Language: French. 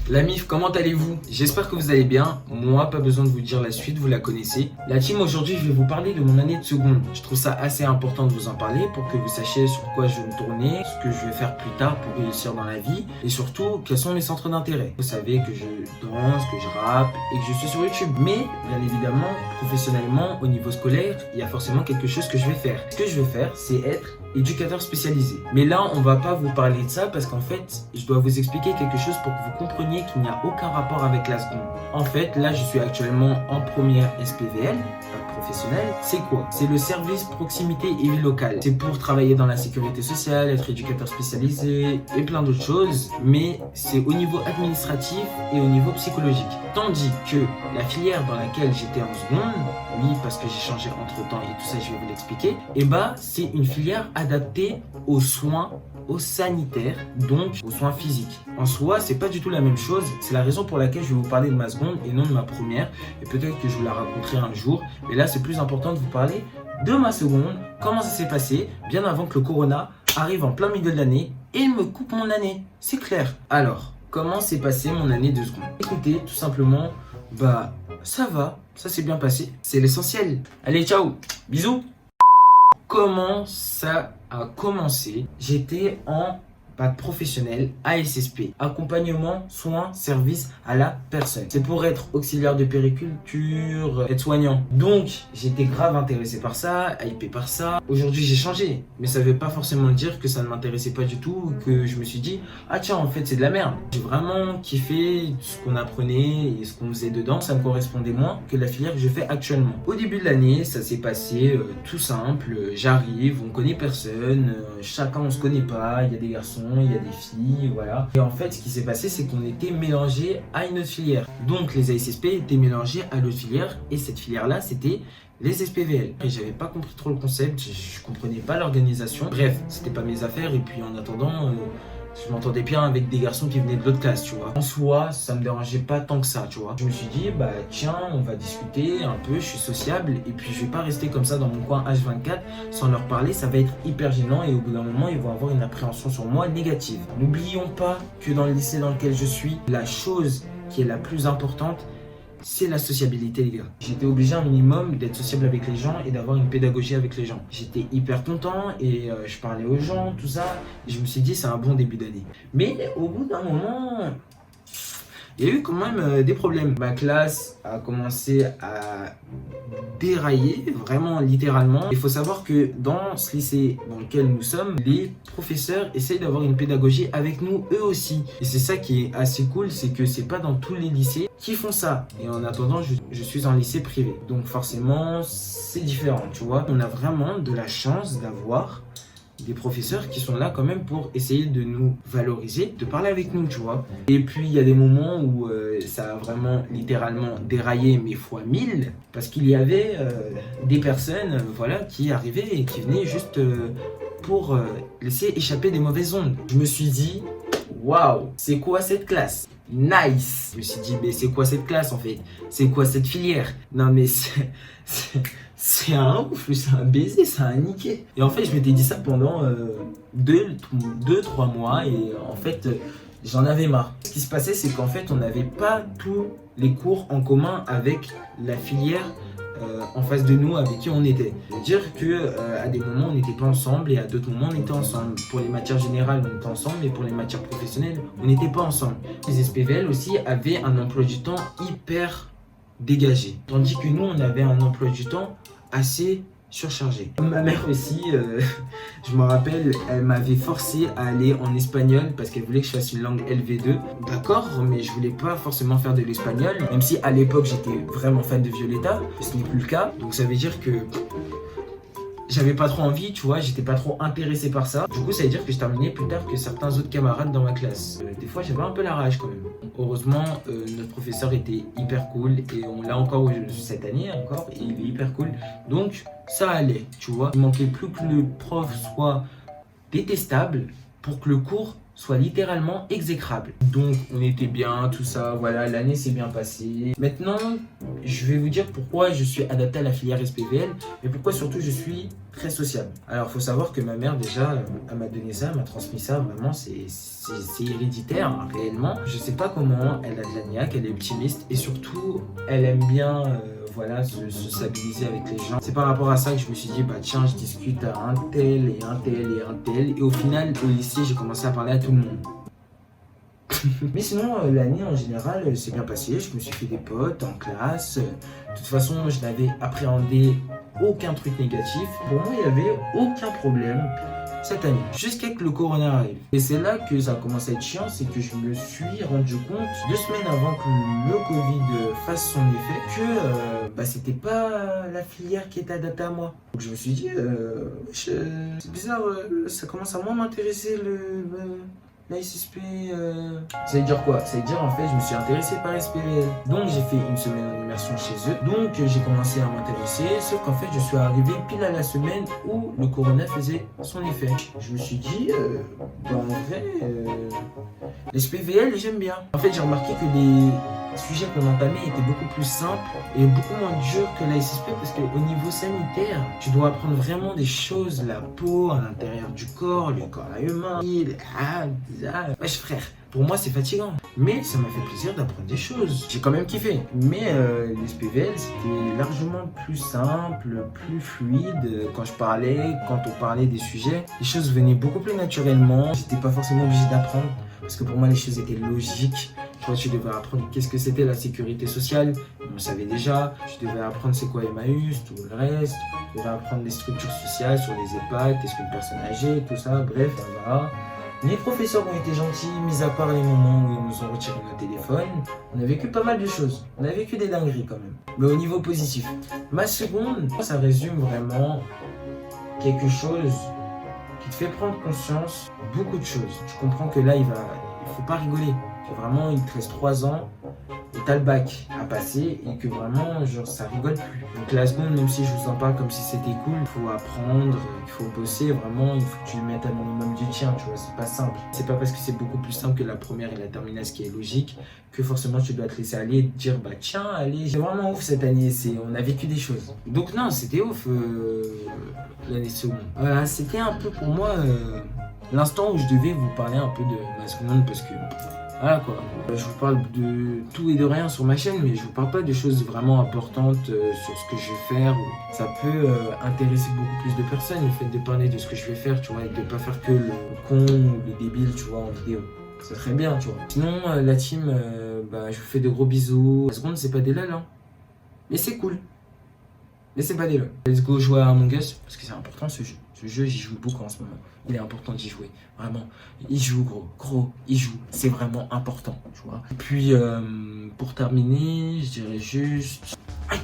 La MIF, comment allez-vous? J'espère que vous allez bien. Moi, pas besoin de vous dire la suite, vous la connaissez. La team, aujourd'hui, je vais vous parler de mon année de seconde. Je trouve ça assez important de vous en parler pour que vous sachiez sur quoi je vais me tourner, ce que je vais faire plus tard pour réussir dans la vie et surtout, quels sont mes centres d'intérêt. Vous savez que je danse, que je rappe et que je suis sur YouTube. Mais, bien évidemment, professionnellement, au niveau scolaire, il y a forcément quelque chose que je vais faire. Ce que je vais faire, c'est être éducateur spécialisé. Mais là, on va pas vous parler de ça parce qu'en fait, je dois vous expliquer quelque chose pour que vous compreniez qu'il n'y a aucun rapport avec la seconde. En fait, là, je suis actuellement en première SPVL, pas professionnel. C'est quoi? C'est le service proximité et vie locale. C'est pour travailler dans la sécurité sociale, être éducateur spécialisé et plein d'autres choses. Mais c'est au niveau administratif et au niveau psychologique. Tandis que la filière dans laquelle j'étais en seconde, oui, parce que j'ai changé entre temps et tout ça, je vais vous l'expliquer, et bah, c'est une filière adaptée aux soins, aux sanitaires, donc aux soins physiques. En soi, c'est pas du tout la même chose. C'est la raison pour laquelle je vais vous parler de ma seconde et non de ma première. Et peut-être que je vous la raconterai un jour. Mais là, c'est plus important de vous parler de ma seconde, comment ça s'est passé, bien avant que le corona arrive en plein milieu de l'année et me coupe mon année. C'est clair. Alors, comment s'est passé mon année de seconde? Écoutez, tout simplement, bah, ça va, ça s'est bien passé. C'est l'essentiel. Allez, ciao, bisous. Comment ça a commencé? J'étais en bac professionnel ASSP, accompagnement, soins, services à la personne. C'est pour être auxiliaire de périculture, aide-soignant. Donc, j'étais grave intéressé par ça, hypé par ça. Aujourd'hui, j'ai changé, mais ça ne veut pas forcément dire que ça ne m'intéressait pas du tout, que je me suis dit, ah tiens, en fait, c'est de la merde. J'ai vraiment kiffé ce qu'on apprenait et ce qu'on faisait dedans. Ça me correspondait moins que la filière que je fais actuellement. Au début de l'année, ça s'est passé tout simple. J'arrive, on connaît personne, chacun on se connaît pas, il y a des garçons, il y a des filles, voilà. Et en fait, ce qui s'est passé, c'est qu'on était mélangés à une autre filière. Donc, les ASSP étaient mélangés à l'autre filière. Et cette filière-là, c'était les SPVL. Et j'avais pas compris trop le concept, je comprenais pas l'organisation. Bref, c'était pas mes affaires. Et puis, en attendant, je m'entendais bien avec des garçons qui venaient de l'autre classe, tu vois. En soi, ça me dérangeait pas tant que ça, tu vois. Je me suis dit, bah tiens, on va discuter un peu, je suis sociable et puis je vais pas rester comme ça dans mon coin H24 sans leur parler, ça va être hyper gênant et au bout d'un moment, ils vont avoir une appréhension sur moi négative. N'oublions pas que dans le lycée dans lequel je suis, la chose qui est la plus importante, c'est la sociabilité, les gars. J'étais obligé un minimum d'être sociable avec les gens et d'avoir une pédagogie avec les gens. J'étais hyper content et je parlais aux gens, tout ça. Et je me suis dit, c'est un bon début d'année. Mais au bout d'un moment, il y a eu quand même des problèmes. Ma classe a commencé à dérailler, vraiment littéralement. Il faut savoir que dans ce lycée dans lequel nous sommes, les professeurs essayent d'avoir une pédagogie avec nous eux aussi. Et c'est ça qui est assez cool, c'est que c'est pas dans tous les lycées qui font ça. Et en attendant, je suis en lycée privé. Donc forcément, c'est différent, tu vois. On a vraiment de la chance d'avoir des professeurs qui sont là quand même pour essayer de nous valoriser, de parler avec nous, tu vois. Et puis il y a des moments où ça a vraiment littéralement déraillé mais fois 1000 parce qu'il y avait des personnes voilà, qui arrivaient et qui venaient juste pour laisser échapper des mauvaises ondes. Je me suis dit, waouh, c'est quoi cette classe? Nice. Je me suis dit, mais c'est quoi cette classe en fait? C'est quoi cette filière? Non mais c'est un ouf, c'est un baiser, c'est un niqué. Et en fait, je m'étais dit ça pendant 2-3 mois et en fait, j'en avais marre. Ce qui se passait, c'est qu'en fait, on n'avait pas tous les cours en commun avec la filière en face de nous avec qui on était. C'est-à-dire que à des moments on n'était pas ensemble et à d'autres moments on était ensemble. Pour les matières générales on était ensemble mais pour les matières professionnelles on n'était pas ensemble. Les SPVL aussi avaient un emploi du temps hyper dégagé. Tandis que nous on avait un emploi du temps assez surchargé. Ma mère aussi, je me rappelle, elle m'avait forcé à aller en espagnol parce qu'elle voulait que je fasse une langue LV2. D'accord, mais je voulais pas forcément faire de l'espagnol, même si à l'époque j'étais vraiment fan de Violetta, ce n'est plus le cas. Donc ça veut dire que j'avais pas trop envie, tu vois, j'étais pas trop intéressé par ça. Du coup, ça veut dire que je terminais plus tard que certains autres camarades dans ma classe. Des fois, j'avais un peu la rage quand même. Heureusement, notre professeur était hyper cool et on l'a encore cette année encore et il est hyper cool. Donc, ça allait, tu vois. Il manquait plus que le prof soit détestable pour que le cours soit littéralement exécrable. Donc on était bien, tout ça, voilà, l'année s'est bien passée. Maintenant, je vais vous dire pourquoi je suis adapté à la filière SPVL, et pourquoi surtout je suis très sociable. Alors il faut savoir que ma mère déjà, elle m'a donné ça, elle m'a transmis ça, vraiment c'est héréditaire, hein, réellement. Je sais pas comment, elle a de la niaque, elle est optimiste, et surtout, elle aime bien... voilà, se stabiliser avec les gens. C'est par rapport à ça que je me suis dit, bah tiens, je discute à un tel et un tel et un tel. Et au final, au lycée, j'ai commencé à parler à tout le monde. Mais sinon, l'année en général s'est bien passée. Je me suis fait des potes en classe. De toute façon, je n'avais appréhendé aucun truc négatif. Pour moi, il n'y avait aucun problème cette année, jusqu'à que le corona arrive. Et c'est là que ça a commencé à être chiant, c'est que je me suis rendu compte 2 semaines avant que le Covid fasse son effet que bah, c'était pas la filière qui était adaptée à moi. Donc je me suis dit, c'est bizarre, ça commence à moins m'intéresser la SSP. Ça veut dire quoi? Ça veut dire en fait je me suis intéressé par SPVL. Donc j'ai fait une semaine en immersion chez eux. Donc j'ai commencé à m'intéresser. Sauf qu'en fait je suis arrivé pile à la semaine où le corona faisait son effet. Je me suis dit, bah, en vrai, l'SPVL j'aime bien. En fait j'ai remarqué que les sujets qu'on entamait étaient beaucoup plus simples et beaucoup moins durs que la SSP, parce qu'au niveau sanitaire, tu dois apprendre vraiment des choses, la peau à l'intérieur du corps, le corps humain, wesh frère, pour moi c'est fatigant, mais ça m'a fait plaisir d'apprendre des choses. J'ai quand même kiffé, mais les SPVL c'était largement plus simple, plus fluide. Quand on parlait des sujets, les choses venaient beaucoup plus naturellement. J'étais pas forcément obligé d'apprendre, parce que pour moi les choses étaient logiques. Toi, tu devais apprendre qu'est-ce que c'était la sécurité sociale, on le savait déjà. Tu devais apprendre c'est quoi Emmaüs, tout le reste. Tu devais apprendre les structures sociales sur les EHPAD, qu'est-ce qu'une personne âgée, tout ça, bref, voilà. Les professeurs ont été gentils, mis à part les moments où ils nous ont retiré nos téléphones. On a vécu pas mal de choses, on a vécu des dingueries quand même, mais au niveau positif. Ma seconde, ça résume vraiment quelque chose qui te fait prendre conscience de beaucoup de choses. Tu comprends que là, il faut pas rigoler. Vraiment, il te reste 3 ans et t'as le bac à passer et que vraiment, genre, ça rigole plus. Donc la seconde, même si je vous en parle comme si c'était cool, il faut apprendre, il faut bosser, vraiment, il faut que tu le mettes à minimum du tien, tu vois, c'est pas simple. C'est pas parce que c'est beaucoup plus simple que la première et la terminale, ce qui est logique, que forcément tu dois te laisser aller et te dire, bah tiens, allez, j'ai vraiment ouf cette année, on a vécu des choses. Donc non, c'était ouf l'année seconde. C'était un peu pour moi l'instant où je devais vous parler un peu de ma seconde, parce que voilà quoi, je vous parle de tout et de rien sur ma chaîne, mais je vous parle pas de choses vraiment importantes sur ce que je vais faire. Ça peut intéresser beaucoup plus de personnes, le fait de parler de ce que je vais faire, tu vois, et de pas faire que le con ou le débile, tu vois, en vidéo. C'est très bien, tu vois. Sinon, la team, bah, je vous fais de gros bisous. La seconde, c'est pas des lol, hein. Mais c'est cool. Mais c'est pas des lol. Let's go jouer à Among Us, parce que c'est important ce jeu. Ce jeu, j'y joue beaucoup en ce moment. Il est important d'y jouer. Vraiment. Il joue, gros. Il joue. C'est vraiment important, tu vois. Et puis, pour terminer, je dirais juste... Aïe.